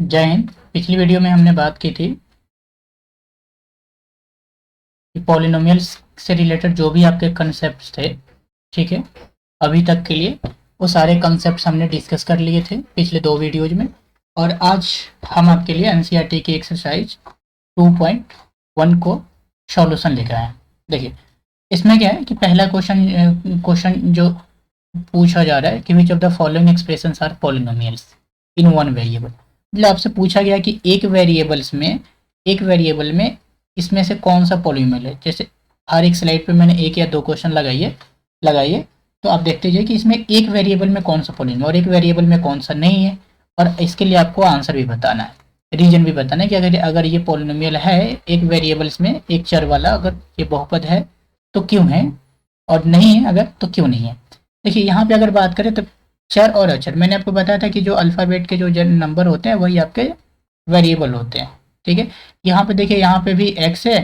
जय हिंद। पिछली वीडियो में हमने बात की थी कि पॉलिनोमियल्स से रिलेटेड जो भी आपके कंसेप्ट्स थे, ठीक है, अभी तक के लिए वो सारे कंसेप्ट्स हमने डिस्कस कर लिए थे पिछले दो वीडियोज में। और आज हम आपके लिए एनसीईआरटी की एक्सरसाइज 2.1 को सॉल्यूशन लेकर आए हैं। देखिए, इसमें क्या है कि पहला क्वेश्चन जो पूछा जा रहा है कि which of the following expressions are polynomials in one variable. मतलब आपसे पूछा गया कि एक वेरिएबल में इसमें से कौन सा पॉलिनोमियल है। जैसे हर एक स्लाइड पे मैंने एक या दो क्वेश्चन लगाइए तो आप देखते जाइए कि इसमें एक वेरिएबल में कौन सा पॉलिनोमियल और एक वेरिएबल में कौन सा नहीं है। और इसके लिए आपको आंसर भी बताना है, रीजन भी बताना है कि अगर अगर ये पॉलिनोमियल है एक वेरिएबल्स में एक चर वाला, अगर ये बहुपद है तो क्यों है, और नहीं है अगर तो क्यों नहीं है। देखिए यहाँ पे अगर बात करें तो चर और अचर, मैंने आपको बताया था कि जो अल्फ़ाबेट के जो नंबर होते हैं वही आपके वेरिएबल होते हैं। ठीक है, यहाँ पे देखिए, यहाँ पे भी एक्स है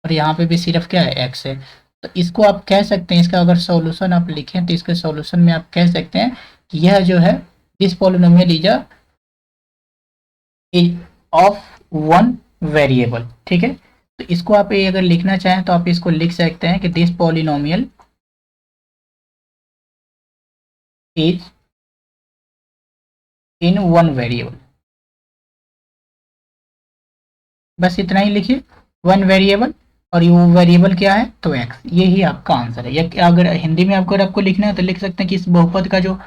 और यहाँ पे भी सिर्फ क्या है, एक्स है। तो इसको आप कह सकते हैं, इसका अगर सॉल्यूशन आप लिखें तो इसके सॉल्यूशन में आप कह सकते हैं कि यह जो है this polynomial is of one variable. ठीक है, तो इसको आप ये अगर लिखना चाहें तो आप इसको लिख सकते हैं कि this polynomial is in one variable. बस इतना ही लिखिए, वन वेरिएबल, और ये वेरिएबल क्या है तो एक्स। यही आपका आंसर है। या अगर हिंदी में आपको लिखना है तो लिख सकते हैं कि इस बहुपद का जो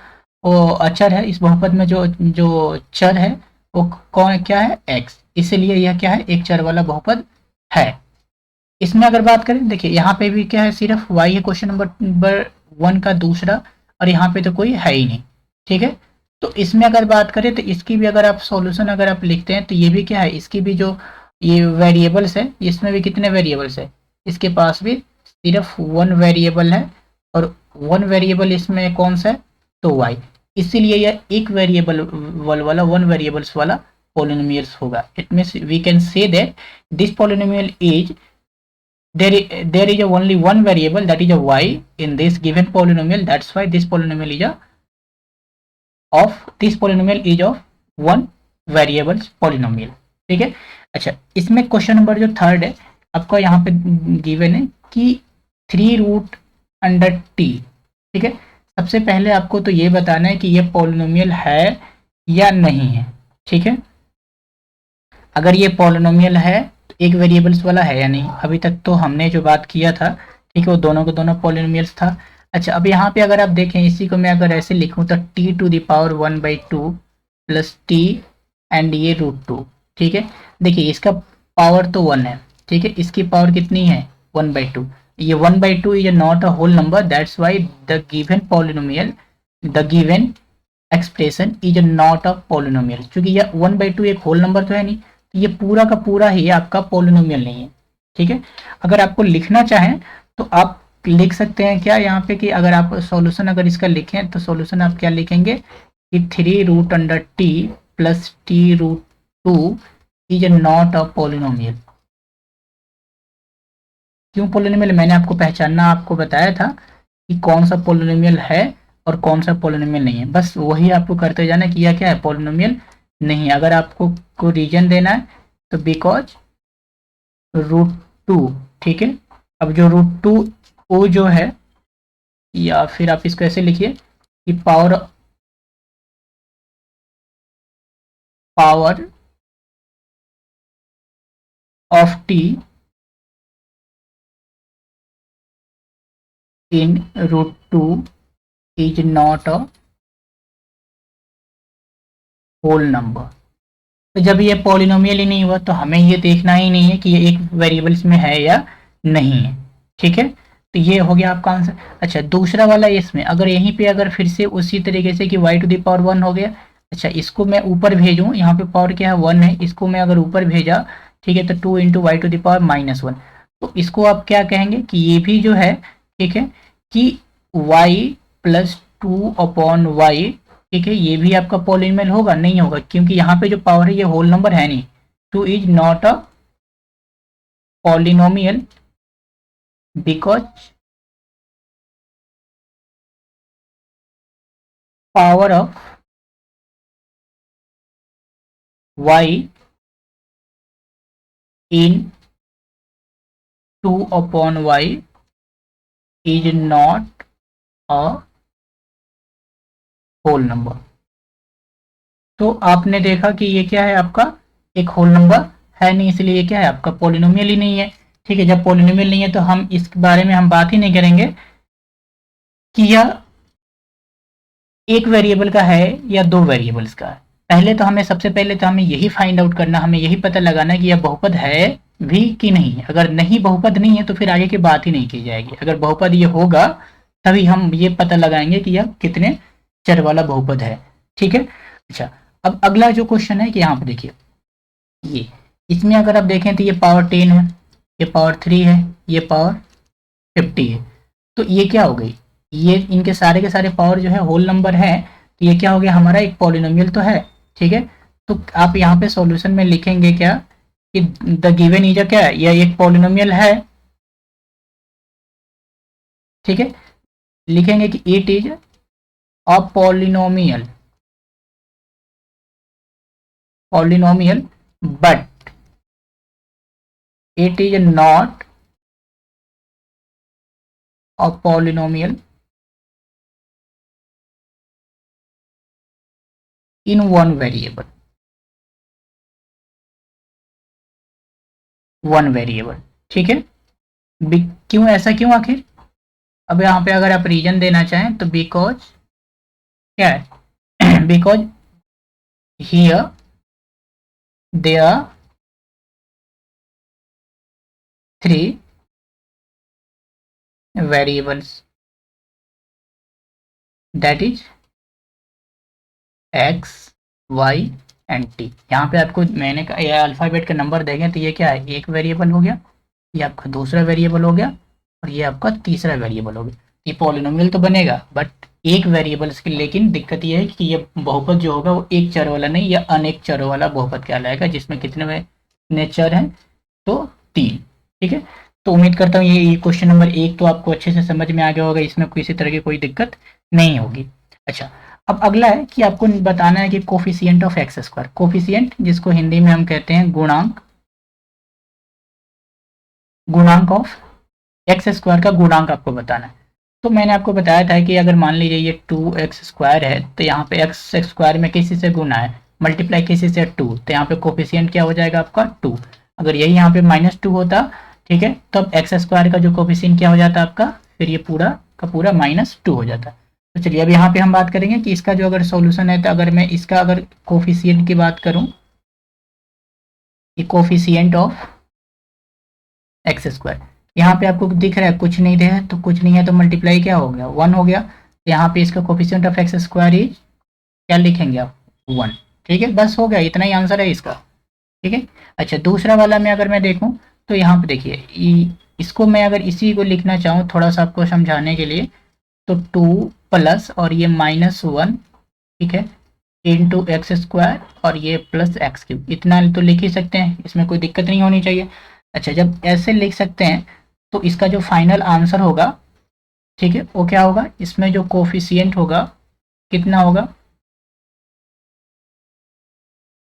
वो अचर है, इस बहुपद में जो जो चर है वो कौन क्या है, एक्स। इसीलिए यह क्या है, एक चर वाला बहुपद है। इसमें अगर बात करें, देखिए यहाँ पे भी क्या है, सिर्फ वाई है क्वेश्चन नंबर वन का दूसरा, और यहाँ पे तो कोई है ही नहीं। ठीक है, तो इसमें अगर बात करें तो इसकी भी अगर आप सॉल्यूशन अगर आप लिखते हैं तो ये भी क्या है, इसकी भी जो ये वेरिएबल्स है, इसमें भी कितने वेरिएबल्स है, इसके पास भी सिर्फ वन वेरिएबल है। और वन वेरिएबल इसमें कौन सा है तो वाई। इसीलिए यह एक वेरिएबल वाला वन वेरिएबल्स वाला पोलिनोमियल्स होगा। It means we can say that this polynomial is there is a only one variable, that is a y in this given polynomial. That's why this polynomial is a of this polynomial is of one variables polynomial। ठीक है, अच्छा, इसमें question number जो third है आपका यहाँ पे given है कि 3√t। ठीक है, सबसे पहले आपको तो ये बताना है कि ये पॉलिनोमियल है या नहीं है। ठीक है, अगर ये पॉलिनोमियल है तो एक वेरिएबल्स वाला है या नहीं। अभी तक तो हमने जो बात किया था, ठीक है, वो दोनों को दोनों पॉलिनोमियल्स था। अच्छा, अब यहाँ पे अगर आप देखें, इसी को मैं अगर ऐसे लिखूँ तो t⁻1/2 प्लस टी एंड ये √2। ठीक है, देखिए इसका पावर तो 1 है। ठीक है, इसकी पावर कितनी है 1/2। ये 1/2 is not a whole number, that's why the given polynomial, the given expression is not a polynomial. क्योंकि ये 1/2 एक होल नंबर तो है नहीं, तो ये पूरा का पूरा ही आपका पोलिनोमियल नहीं है। ठीक है, अगर आपको लिखना चाहें तो आप लिख सकते हैं क्या यहाँ पे कि अगर आप सॉल्यूशन अगर इसका लिखें तो सॉल्यूशन आप क्या लिखेंगे कि 3√t plus t√2 is not a polynomial. क्यों पोलिनोमियल, मैंने आपको पहचानना आपको बताया था कि कौन सा पोलिनोमियल है और कौन सा पोलिनोमियल नहीं है। बस वही आपको करते जाना कि यह क्या है, पोलिनोमियल नहीं है। अगर आपको को रीजन देना है तो बिकॉज √2। ठीक है, अब जो √2 वो जो है, या फिर आप इसको ऐसे लिखिए कि power power of t in √2 is not a whole number. तो जब ये पॉलिनोमियल ही नहीं हुआ तो हमें ये देखना ही नहीं है कि ये एक वेरिएबल्स में है या नहीं है। ठीक है, तो ये हो गया आपका आंसर। अच्छा, दूसरा वाला इसमें अगर यहीं पे अगर फिर से उसी तरीके से कि y⁻1 हो गया। अच्छा, इसको मैं ऊपर भेजूँ, यहाँ पे पावर क्या है 1 है, इसको मैं अगर ऊपर भेजा, ठीक है, तो 2 × y⁻−1। तो इसको आप क्या कहेंगे कि ये भी जो है, ठीक है, कि y+2/y। ठीक है, ये भी आपका पॉलिनोमियल होगा नहीं होगा, क्योंकि यहाँ पे जो पावर है ये होल नंबर है नहीं। 2 is not a polynomial because power of y in 2/y is not a whole number. तो आपने देखा कि ये क्या है, आपका एक होल नंबर है नहीं, इसलिए ये क्या है, आपका पॉलिनोमियल ही नहीं है। ठीक है, जब पॉलिनोमियल नहीं है तो हम इस बारे में हम बात ही नहीं करेंगे कि यह एक वेरिएबल का है या दो वेरिएबल्स का है। पहले तो हमें सबसे पहले तो हमें यही फाइंड आउट करना, हमें यही पता लगाना कि यह बहुपद है भी कि नहीं। अगर नहीं, बहुपद नहीं है तो फिर आगे की बात ही नहीं की जाएगी। अगर बहुपद ये होगा तभी हम ये पता लगाएंगे कि यह कितने चर वाला बहुपद है। ठीक है। अच्छा, अब अगला जो क्वेश्चन है कि यहाँ पे देखिए, ये इसमें अगर आप देखें तो ये पावर 10 है, ये पावर 3 है, ये पावर 50 है। तो ये क्या हो गई, ये इनके सारे के सारे पावर जो है होल नंबर है, तो ये क्या हो गया, हमारा एक पॉलिनोमियल तो है। ठीक है, तो आप यहाँ पे सॉल्यूशन में लिखेंगे क्या कि द गिवन इज क्या है, यह एक पॉलिनोमियल है। ठीक है, लिखेंगे कि it is a polynomial, polynomial but it is not a polynomial in one variable, one variable. ठीक है, क्यों, ऐसा क्यों आखिर। अब यहाँ पे अगर आप रीजन देना चाहें तो बिकॉज क्या है, because here there are three variables, that is x y and t। यहाँ पे आपको मैंने ये अल्फ़ाबेट का नंबर देंगे तो ये क्या है, एक वेरिएबल हो गया, ये आपका दूसरा वेरिएबल हो गया, और ये आपका तीसरा वेरिएबल हो गया। ये पॉलिनोमियल तो बनेगा बट एक वेरिएबल्स की, लेकिन दिक्कत ये है कि ये बहुपद जो होगा वो एक चर वाला नहीं, या अनेक चरों वाला बहुपद कहलाएगा, जिसमें कितने चर हैं, तो 3। ठीक है, तो उम्मीद करता हूँ ये क्वेश्चन नंबर 1 तो आपको अच्छे से समझ में आ गया होगा, इसमें किसी तरह की कोई दिक्कत नहीं होगी। अच्छा, अब अगला है कि आपको बताना है कि coefficient of x square, coefficient जिसको हिंदी में हम कहते हैं गुणांक, गुणांक ऑफ एक्स स्क्वायर का गुणांक आपको बताना है। तो मैंने आपको बताया था कि अगर मान लीजिए ये 2x स्क्वायर है, तो यहाँ पे एक्स स्क्वायर में किसी से गुना है, मल्टीप्लाई किसी से 2, तो यहाँ पे कोफिशिएंट क्या हो जाएगा आपका 2। अगर यही यहाँ पे -2 होता, ठीक है, तब एक्स स्क्वायर का जो कोफिशिएंट क्या हो जाता आपका, फिर ये पूरा का पूरा -2 हो जाता। तो चलिए अब यहाँ पे हम बात करेंगे कि इसका जो अगर सॉल्यूशन है, तो अगर मैं इसका अगर कोफिशिएंट की बात करूँ, ये कोफिशिएंट ऑफ एक्स स्क्वायर, यहाँ पे आपको दिख रहा है कुछ नहीं है, तो कुछ नहीं है तो मल्टीप्लाई क्या हो गया, 1 हो गया। तो यहाँ पे इसका coefficient of x square is क्या लिखेंगे आप, 1। ठीक है, बस हो गया, इतना ही आंसर है इसका। ठीक है। अच्छा, दूसरा वाला में अगर मैं देखूँ तो यहाँ पे देखिए, इसको मैं अगर इसी को लिखना चाहूँ थोड़ा सा आपको समझाने के लिए, तो 2 प्लस और ये -1, ठीक है, इंटू एक्स स्क्वायर और ये प्लस एक्स क्यूब, इतना तो लिख ही सकते हैं, इसमें कोई दिक्कत नहीं होनी चाहिए। अच्छा, जब ऐसे लिख सकते हैं तो इसका जो फाइनल आंसर होगा, ठीक है, वो क्या होगा, इसमें जो कोफिशिएंट होगा कितना होगा,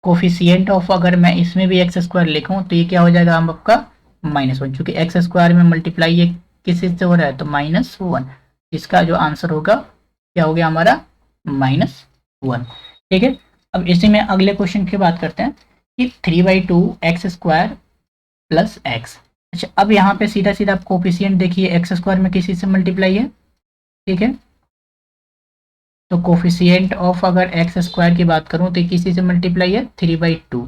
कोफिशिएंट ऑफ, अगर मैं इसमें भी एक्स स्क्वायर लिखूं तो ये क्या हो जाएगा हम आपका -1, चूंकि एक्स स्क्वायर में मल्टीप्लाई ये किस चीज से हो रहा है, तो -1, इसका जो आंसर होगा क्या हो गया हमारा -1। ठीक है, अब इसी में अगले क्वेश्चन की बात करते हैं कि 3/2 एक्स स्क्वायर प्लस एक्स। अच्छा, अब यहाँ पे सीधा सीधा आप कोफिशिएंट देखिए, एक्स स्क्वायर में किसी से मल्टीप्लाई है, ठीक है, तो कोफिशिएंट ऑफ अगर एक्स स्क्वायर की बात करूं तो किसी से मल्टीप्लाई है, 3/2।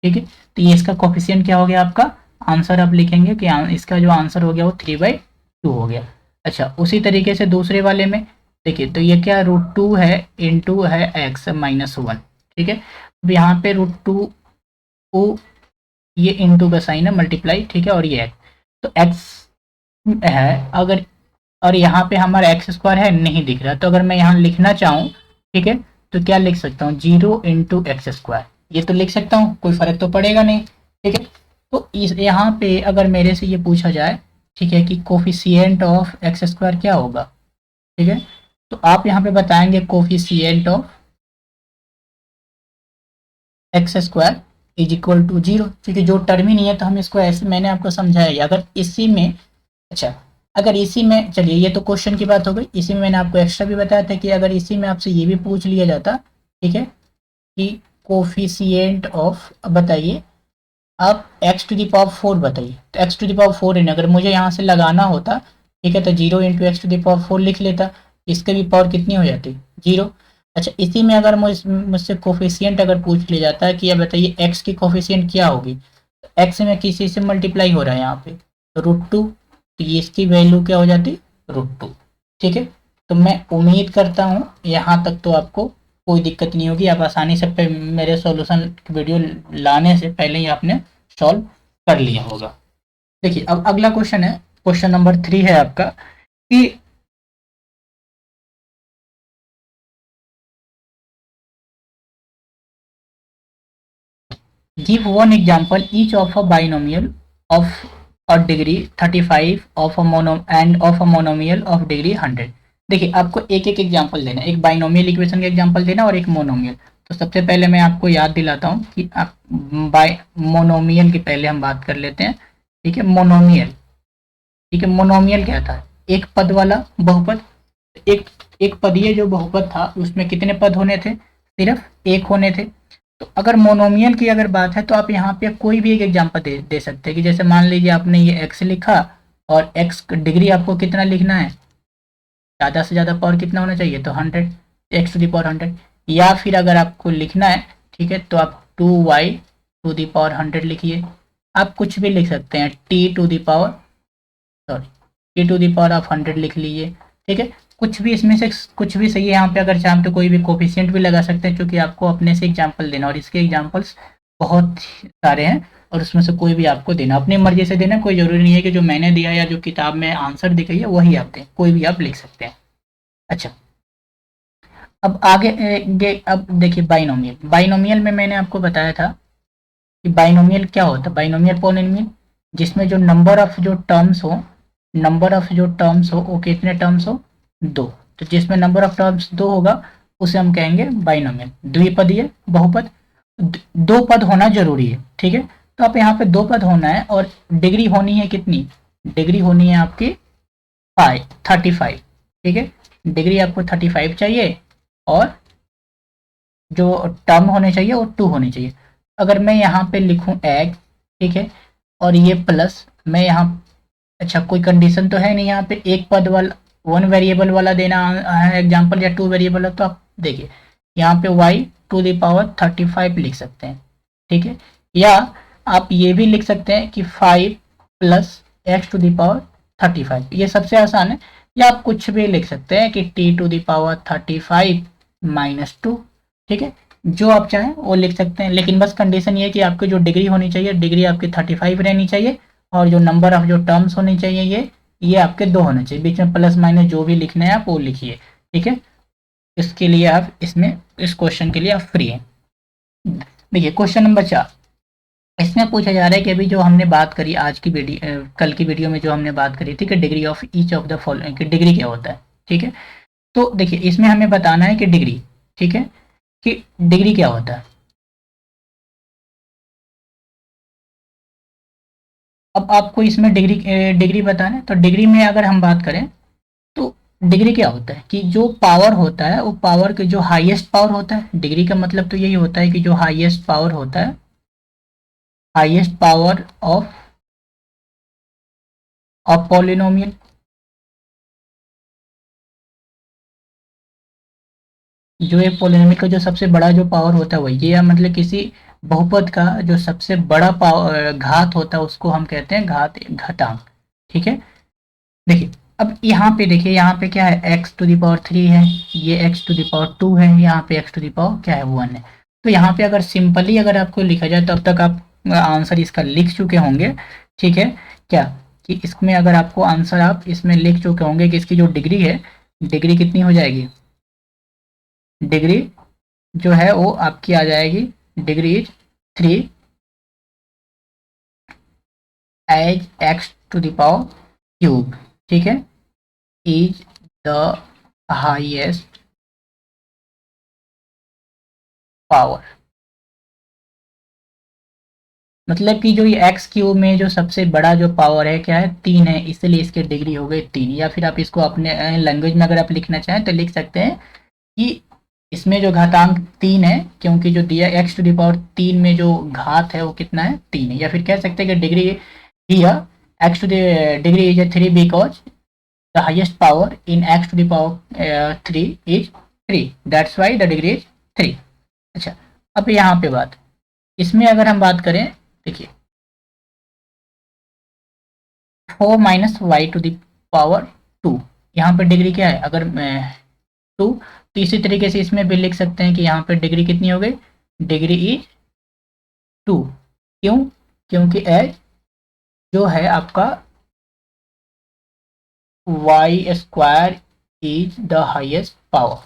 ठीक है, तो ये इसका कोफिशिएंट क्या हो गया आपका, आंसर आप लिखेंगे कि इसका जो आंसर हो गया वो 3/2 हो गया। अच्छा, उसी तरीके से दूसरे वाले में देखिए, तो ये क्या √2 है, इंटू है एक्स -1। ठीक है, अब यहाँ पे √2 को ये इंटू का साइन है, मल्टीप्लाई, ठीक है, और ये एक्स, तो एक्स है अगर, और यहाँ पे हमारा एक्स स्क्वायर है नहीं दिख रहा, तो अगर मैं यहाँ लिखना चाहूँ, ठीक है, तो क्या लिख सकता हूँ, 0 इंटू एक्स स्क्वायर, ये तो लिख सकता हूँ, कोई फर्क तो पड़ेगा नहीं। ठीक है, तो इस यहाँ पे अगर मेरे से ये पूछा जाए, ठीक है, कि कोफिशिएंट ऑफ एक्स स्क्वायर क्या होगा, ठीक है, तो आप यहाँ पे बताएंगे coefficient of x square is equal to 0, क्योंकि जो टर्म ही नहीं है तो हम इसको ऐसे, मैंने आपको समझाया। अगर इसी में, अच्छा, अगर इसी में, चलिए ये तो क्वेश्चन की बात हो गई, इसी में मैंने आपको एक्स्ट्रा भी बताया था कि अगर इसी में आपसे ये भी पूछ लिया जाता, ठीक है, कि कोफिशिएंट ऑफ, अब बताइए आप एक्स टू दी पावर 4 बताइए, तो एक्स टू दी पावर 4 इन, अगर मुझे यहाँ से लगाना होता, ठीक है, तो 0 into x to the power 4 लिख लेता, इसके भी पावर कितनी हो जाती, 0। अच्छा, इसी में अगर मुझसे कोफिशिएंट अगर पूछ लिया जाता है कि अब बताइए एक्स की कोफिशिएंट क्या होगी, तो एक्स में किसी से मल्टीप्लाई हो रहा है यहाँ पे, तो √2, तो ये इसकी वैल्यू क्या हो जाती, √2। ठीक है, तो मैं उम्मीद करता हूँ यहाँ तक तो आपको कोई दिक्कत नहीं होगी, आप आसानी से मेरे सॉल्यूशन वीडियो लाने से पहले ही आपने सॉल्व कर लिया होगा। देखिए अब अगला क्वेश्चन है, क्वेश्चन नंबर 3 है आपका, कि give one example each of a binomial of a degree 35 of a mono end of a monomial of degree 100। देखिए आपको एक एक एग्जांपल देना, एक बाइनोमियल इक्वेशन का एग्जांपल देना और एक मोनोमियल। तो सबसे पहले मैं आपको याद दिलाता हूँ कि आप बाय मोनोमियल की पहले हम बात कर लेते हैं। ठीक है, मोनोमियल, ठीक है, मोनोमियल क्या था, एक पद वाला बहुपद। एक एक पदीय जो बहुपद था उसमें कितने पद होने थे, सिर्फ एक होने थे। तो अगर मोनोमियल की अगर बात है तो आप यहाँ पे कोई भी एक एग्जांपल दे सकते हैं, कि जैसे मान लीजिए आपने ये एक्स लिखा और एक्स डिग्री आपको कितना लिखना है, ज़्यादा से ज़्यादा पावर कितना होना चाहिए, तो 100, एक्स टू दी पावर 100। या फिर अगर आपको लिखना है, ठीक है, तो आप 2y टू दी पावर 100 लिखिए। आप कुछ भी लिख सकते हैं, t to the power, sorry, t to the power आप 100 लिख लीजिए। ठीक है, कुछ भी इसमें से कुछ भी सही है, यहाँ पे अगर चाहें तो कोई भी कोफिशिएंट भी लगा सकते हैं, क्योंकि आपको अपने से एग्जांपल देना, और इसके एग्जांपल्स बहुत सारे हैं, और उसमें से कोई भी आपको देना, अपनी मर्जी से देना, कोई ज़रूरी नहीं है कि जो मैंने दिया या जो किताब में आंसर दिखाई है वही आप दें, कोई भी आप लिख सकते हैं। अच्छा, अब आगे अब देखिए बाइनोमियल, बाइनोमियल में मैंने आपको बताया था कि बाइनोमियल क्या होता है, बाइनोमियल पॉलिनोमियल जिसमें जो नंबर ऑफ जो टर्म्स हो, नंबर ऑफ जो टर्म्स हो वो कितने टर्म्स हो, दो। तो जिसमें नंबर ऑफ टर्म्स दो होगा उसे हम कहेंगे बाइनोमियल। द्विपदीय बहुपद, दो पद होना जरूरी है। ठीक है, तो आप यहाँ पे दो पद होना है और डिग्री होनी है कितनी, डिग्री होनी है आपकी 35। ठीक है, डिग्री आपको 35 चाहिए, और जो टर्म होने चाहिए वो 2 होनी चाहिए। अगर मैं यहाँ पे लिखूँ एक्स, ठीक है, और ये प्लस मैं यहाँ, अच्छा कोई कंडीशन तो है नहीं यहाँ पे, एक पद वाला, वन वेरिएबल वाला देना है एग्जांपल, या टू वेरिएबल है, तो आप देखिए यहाँ पे y टू द पावर 35 लिख सकते हैं। ठीक है, या आप ये भी लिख सकते हैं कि 5 plus x to the power 35, ये सबसे आसान है। या आप कुछ भी लिख सकते हैं कि t to the power 35 minus 2। ठीक है, जो आप चाहें वो लिख सकते हैं, लेकिन बस कंडीशन ये है कि आपकी जो डिग्री होनी चाहिए, डिग्री आपकी 35 रहनी चाहिए, और जो नंबर ऑफ जो टर्म्स होनी चाहिए ये आपके दो होने चाहिए, बीच में प्लस माइनस जो भी लिखना है आप वो लिखिए। ठीक है, इसके लिए आप इसमें, इस क्वेश्चन के लिए आप फ्री हैं। देखिए क्वेश्चन नंबर 4, इसमें पूछा जा रहा है कि अभी जो हमने बात करी आज की वीडियो, कल की वीडियो में जो हमने बात करी थी कि degree of each of the following, की डिग्री क्या होता है। ठीक है, तो देखिए इसमें हमें बताना है कि डिग्री, ठीक है, कि डिग्री क्या होता है। अब आपको इसमें डिग्री डिग्री बताना है, तो डिग्री में अगर हम बात करें तो डिग्री क्या होता है, कि जो पावर होता है वो पावर के जो हाईएस्ट पावर होता है, डिग्री का मतलब तो यही होता है कि जो हाईएस्ट पावर होता है, हाईएस्ट पावर ऑफ पॉलिनोमियल, जो एक पॉलिनोमियल का जो सबसे बड़ा जो पावर होता है वही, ये मतलब किसी बहुपद का जो सबसे बड़ा पावर घात होता है उसको हम कहते हैं घातांक। ठीक है, देखिए अब यहाँ पे देखिए, यहाँ पे क्या है, एक्स टू द पावर 3 है, ये एक्स टू द पावर 2 है, यहाँ पे एक्स टू द पावर क्या है, 1 है। तो यहाँ पे अगर सिंपली अगर आपको लिखा जाए तो अब तक आप आंसर इसका लिख चुके होंगे। ठीक है, क्या, कि इसमें अगर आपको आंसर आप इसमें लिख चुके होंगे कि इसकी जो डिग्री है, डिग्री कितनी हो जाएगी, डिग्री जो है वो आपकी आ जाएगी, degree is 3 as x to the power cube. ठीक है, इज द हाईएस्ट पावर। मतलब कि जो ये एक्स क्यूब में जो सबसे बड़ा जो पावर है क्या है, 3 है, इसलिए इसकी डिग्री हो गई 3। या फिर आप इसको अपने लैंग्वेज में अगर आप लिखना चाहें तो लिख सकते हैं कि इसमें जो घातांक 3 है, क्योंकि जो दिया एक्स टू द पावर 3 में जो घात है वो कितना है, 3 है। या फिर कह सकते हैं कि degree here x to the degree is 3 because the highest power in x to the power 3 is 3, that's why the degree is 3। अच्छा, अब यहाँ पे बात, इसमें अगर हम बात करें, देखिए 4 minus y to the power 2, यहाँ पे डिग्री क्या है, अगर 2, तो इसी तरीके से इसमें भी लिख सकते हैं कि यहाँ पे डिग्री कितनी हो गई, डिग्री इज 2। क्यों, क्योंकि एज जो है आपका y square is the highest power,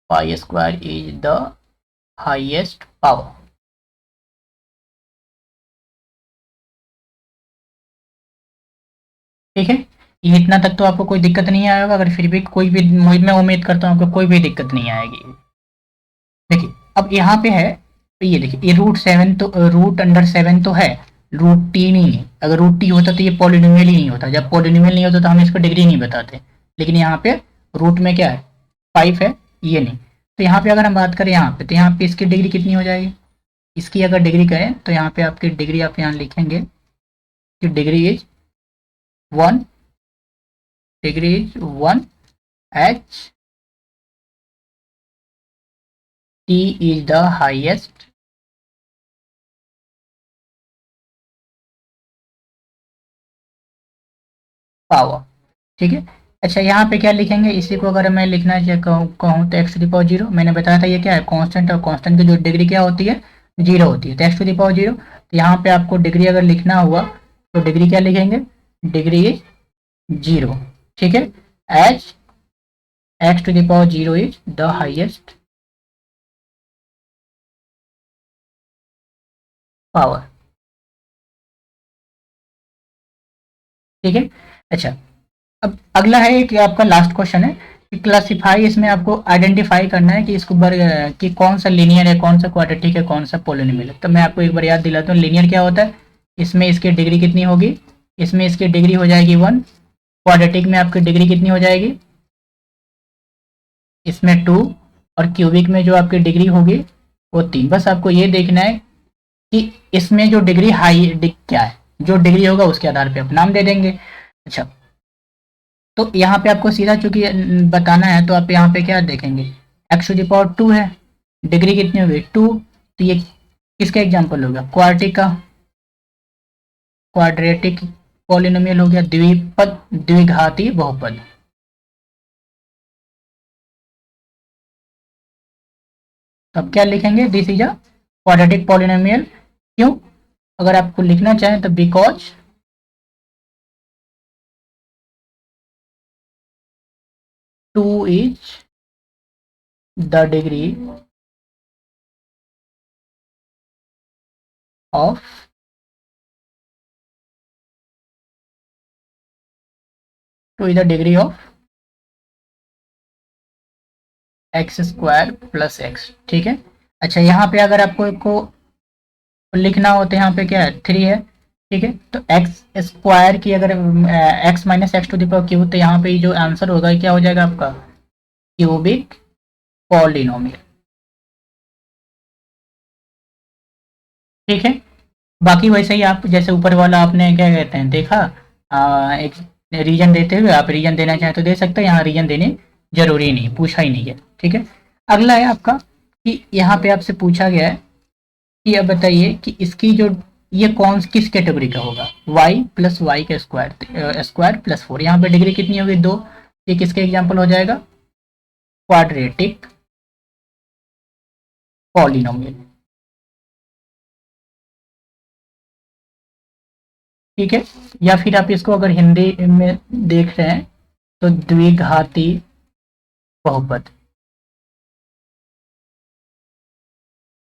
y square is the highest power. ठीक है, ये इतना तक तो आपको कोई दिक्कत नहीं आएगा। अगर फिर भी कोई भी, मैं उम्मीद करता हूँ आपको कोई भी दिक्कत नहीं आएगी। देखिए अब यहाँ पे है, तो ये देखिए ये रूट 7 तो रूट अंडर 7 तो है, रूट 3 ही है। अगर रूट 3 होता तो ये पॉलिनोमियल ही नहीं होता। जब पॉलिनोमियल नहीं होता तो हम इसको डिग्री नहीं बताते। लेकिन यहाँ पे रूट में क्या है, 5 है, ये नहीं। तो यहाँ पे अगर हम बात करें यहाँ पे, तो यहाँ पे इसकी डिग्री कितनी हो जाएगी, इसकी अगर डिग्री करें तो यहाँ पे आपकी डिग्री आप यहाँ लिखेंगे कि degree is 1, degree is 1 H T is the highest power. ठीक है, अच्छा यहाँ पे क्या लिखेंगे, इसी को अगर मैं लिखना कहूँ तो एक्स टू द पावर 0, मैंने बताया था ये क्या है, कांस्टेंट, और कांस्टेंट की जो डिग्री क्या होती है, 0 होती है। तो एक्स टू द पावर 0, तो यहाँ पे आपको डिग्री अगर लिखना हुआ तो डिग्री क्या लिखेंगे, डिग्री इज 0। ठीक है, h x to the power 0 is the highest power. ठीक है, अच्छा अब अगला है कि आपका लास्ट क्वेश्चन है कि क्लासिफाई, इसमें आपको आइडेंटिफाई करना है कि इसको कि कौन सा लीनियर है, कौन सा क्वाड्रेटिक है, कौन सा पॉलिनोमियल है। तो मैं आपको एक बार याद दिलाता हूँ, लीनियर क्या होता है, इसमें इसकी डिग्री कितनी होगी, इसमें इसकी डिग्री हो जाएगी 1। क्वाड्रेटिक में आपकी डिग्री कितनी हो जाएगी, इसमें 2। और क्यूबिक में जो आपकी डिग्री होगी वो 3। बस आपको ये देखना है कि इसमें जो डिग्री क्या है, जो डिग्री होगा उसके आधार पे आप नाम दे देंगे। अच्छा, तो यहाँ पे आपको सीधा चूंकि बताना है तो आप यहाँ पे क्या देखेंगे, एक्स टू द पावर 2 है, डिग्री कितनी होगी 2। तो ये किसका एग्जाम्पल हो गया, क्वाड्रेटिक का, क्वाड्रेटिक पॉलिनोमियल हो गया, द्विपद द्विघाती बहुपद। तो अब क्या लिखेंगे, this is a quadratic polynomial. क्यों, अगर आपको लिखना चाहें तो because two is the degree of two is the degree of x square plus x. ठीक है, अच्छा यहाँ पे अगर आपको को लिखना हो तो यहाँ पे क्या है, 3 है। ठीक है, तो एक्स स्क्वायर की अगर x minus x to the power cube, तो यहाँ पे जो आंसर होगा क्या हो जाएगा आपका, क्यूबिक पॉलिनोमियल। ठीक है, बाकी वैसे ही आप जैसे ऊपर वाला आपने क्या कहते हैं देखा, एक रीजन देते हुए आप रीजन देना चाहें तो दे सकते हैं, यहाँ रीजन देने जरूरी नहीं, पूछा ही नहीं है। ठीक है, अगला है आपका कि यहाँ पे आपसे पूछा गया है कि अब बताइए कि इसकी जो ये कौन किस कैटेगरी का होगा, y प्लस वाई का स्क्वायर, स्क्वायर प्लस 4। यहाँ पे डिग्री कितनी होगी 2, ये किसका एग्जाम्पल हो जाएगा, क्वाड्रेटिक पॉलिनोमियल। ठीक है, या फिर आप इसको अगर हिंदी में देख रहे हैं तो द्विघाती बहुपद।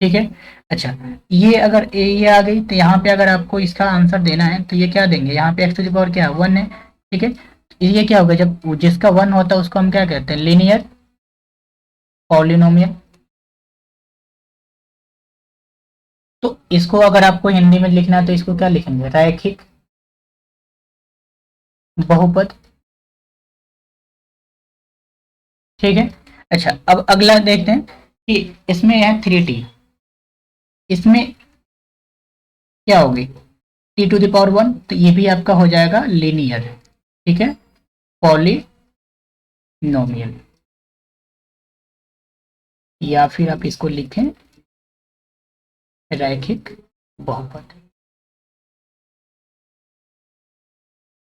ठीक है, अच्छा ये अगर ये आ गई तो यहाँ पे अगर आपको इसका आंसर देना है तो ये क्या देंगे, यहाँ पे एक्स टू द पावर क्या है 1 है। ठीक है, तो ये क्या होगा, जब जिसका 1 होता है उसको हम क्या कहते हैं, लीनियर पॉलिनोमियल। तो इसको अगर आपको हिंदी में लिखना है तो इसको क्या लिखेंगे, रैखिक बहुपद। ठीक है। अच्छा, अब अगला देखते हैं कि इसमें है 3t, इसमें क्या होगी, t⁻1, तो ये भी आपका हो जाएगा लीनियर, ठीक है, पॉलिनोमियल, या फिर आप इसको लिखें रैखिक बहुपद।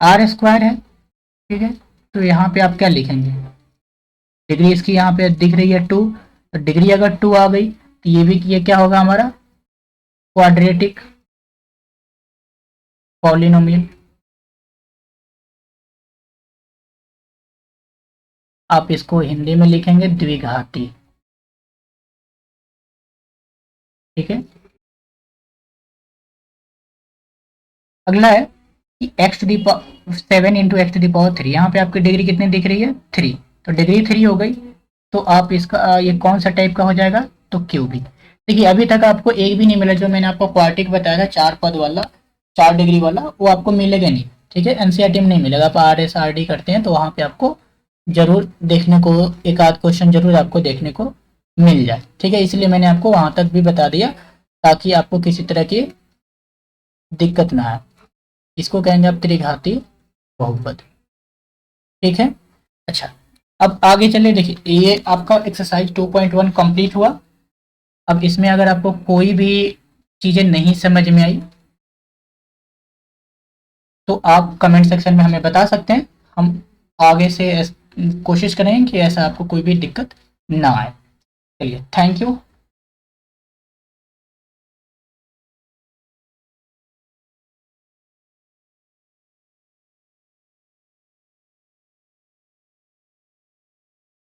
आर स्क्वायर है, ठीक है, तो यहाँ पे आप क्या लिखेंगे, डिग्री इसकी यहाँ पे दिख रही है 2, तो डिग्री अगर 2 आ गई तो ये क्या होगा हमारा क्वाड्रेटिक पॉलिनोमियल। आप इसको हिंदी में लिखेंगे द्विघाती, ठीक है। अगला है कि x to the power 7 into x to the power 3, यहाँ पे आपकी डिग्री कितनी दिख रही है 3, तो डिग्री 3 हो गई, तो आप इसका ये कौन सा टाइप का हो जाएगा, तो क्यूबिक। देखिए अभी तक आपको एक भी नहीं मिला, जो मैंने आपको क्वार्टिक बताया था 4 पद वाला, 4 डिग्री वाला, वो आपको मिलेगा नहीं, ठीक है, एनसीईआरटी में नहीं मिलेगा। आप RSRD करते हैं तो वहाँ पे आपको जरूर देखने को एक आध क्वेश्चन जरूर आपको देखने को मिल जाए, ठीक है, इसलिए मैंने आपको वहाँ तक भी बता दिया ताकि आपको किसी तरह की दिक्कत ना आए। इसको कहेंगे आप त्रिघाती बहुपद, ठीक है। अच्छा, अब आगे चले, देखिए ये आपका एक्सरसाइज 2.1 कंप्लीट हुआ। अब इसमें अगर आपको कोई भी चीज़ें नहीं समझ में आई तो आप कमेंट सेक्शन में हमें बता सकते हैं, हम आगे से कोशिश करेंगे कि ऐसा आपको कोई भी दिक्कत ना आए। चलिए, थैंक यू।